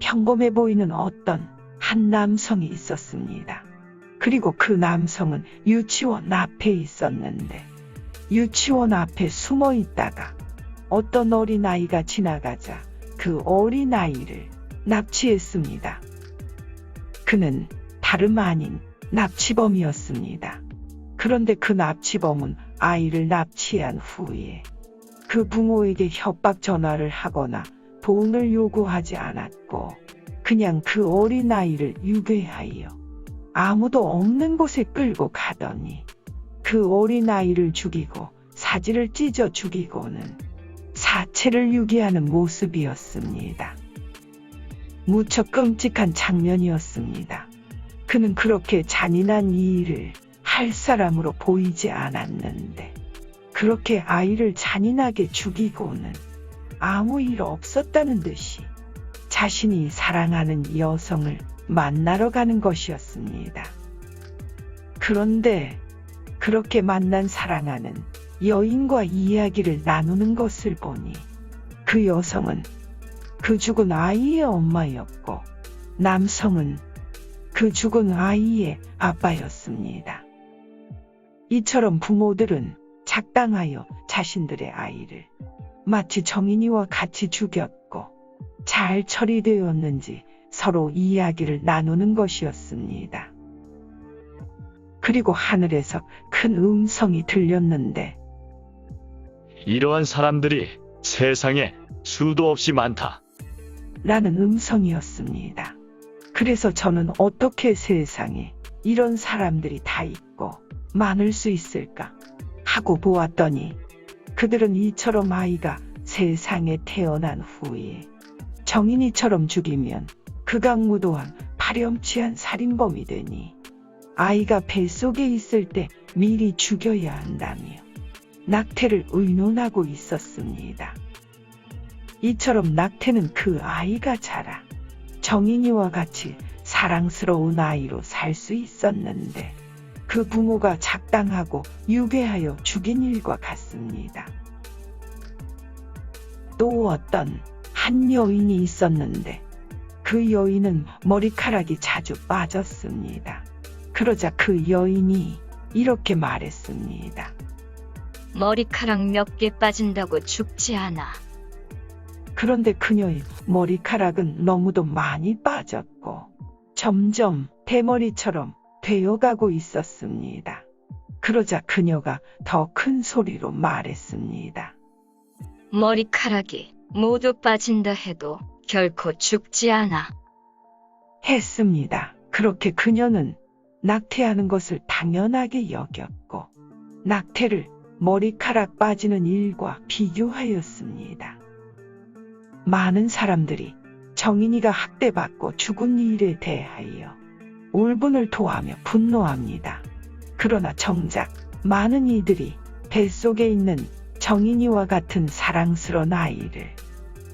평범해 보이는 어떤 한 남성이 있었습니다. 그리고 그 남성은 유치원 앞에 있었는데 유치원 앞에 숨어 있다가 어떤 어린아이가 지나가자 그 어린아이를 납치했습니다. 그는 다름 아닌 납치범이었습니다. 그런데 그 납치범은 아이를 납치한 후에 그 부모에게 협박 전화를 하거나 돈을 요구하지 않았고 그냥 그 어린아이를 유괴하여 아무도 없는 곳에 끌고 가더니 그 어린아이를 죽이고 사지를 찢어 죽이고는 사체를 유기하는 모습이었습니다. 무척 끔찍한 장면이었습니다. 그는 그렇게 잔인한 이 일을 할 사람으로 보이지 않았는데 그렇게 아이를 잔인하게 죽이고는 아무 일 없었다는 듯이 자신이 사랑하는 여성을 만나러 가는 것이었습니다. 그런데 그렇게 만난 사랑하는 여인과 이야기를 나누는 것을 보니 그 여성은 그 죽은 아이의 엄마였고 남성은 그 죽은 아이의 아빠였습니다. 이처럼 부모들은 작당하여 자신들의 아이를 마치 정인이와 같이 죽였고 잘 처리되었는지 서로 이야기를 나누는 것이었습니다. 그리고 하늘에서 큰 음성이 들렸는데 이러한 사람들이 세상에 수도 없이 많다. 라는 음성이었습니다. 그래서 저는 어떻게 세상에 이런 사람들이 다 있고 많을 수 있을까 하고 보았더니 그들은 이처럼 아이가 세상에 태어난 후에 정인이처럼 죽이면 극악무도한 파렴치한 살인범이 되니 아이가 뱃속에 있을 때 미리 죽여야 한다며 낙태를 의논하고 있었습니다. 이처럼 낙태는 그 아이가 자라 정인이와 같이 사랑스러운 아이로 살 수 있었는데 그 부모가 작당하고 유괴하여 죽인 일과 같습니다. 또 어떤 한 여인이 있었는데 그 여인은 머리카락이 자주 빠졌습니다. 그러자 그 여인이 이렇게 말했습니다. 머리카락 몇 개 빠진다고 죽지 않아. 그런데 그녀의 머리카락은 너무도 많이 빠졌고 점점 대머리처럼 되어가고 있었습니다. 그러자 그녀가 더 큰 소리로 말했습니다. 머리카락이 모두 빠진다 해도 결코 죽지 않아. 했습니다. 그렇게 그녀는 낙태하는 것을 당연하게 여겼고 낙태를 머리카락 빠지는 일과 비교하였습니다. 많은 사람들이 정인이가 학대받고 죽은 일에 대하여 울분을 토하며 분노합니다. 그러나 정작 많은 이들이 뱃속에 있는 정인이와 같은 사랑스러운 아이를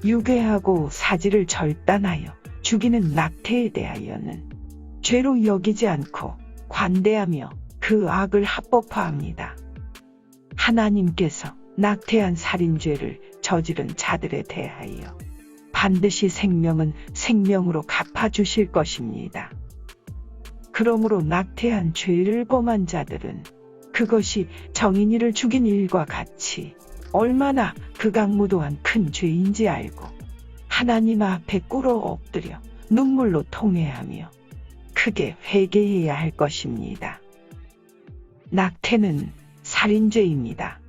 유괴하고 사지를 절단하여 죽이는 낙태에 대하여는 죄로 여기지 않고 관대하며 그 악을 합법화합니다. 하나님께서 낙태한 살인죄를 저지른 자들에 대하여 반드시 생명은 생명으로 갚아주실 것입니다. 그러므로 낙태한 죄를 범한 자들은 그것이 정인이를 죽인 일과 같이 얼마나 극악무도한 큰 죄인지 알고 하나님 앞에 꿇어 엎드려 눈물로 통회하며 크게 회개해야 할 것입니다. 낙태는 살인죄입니다.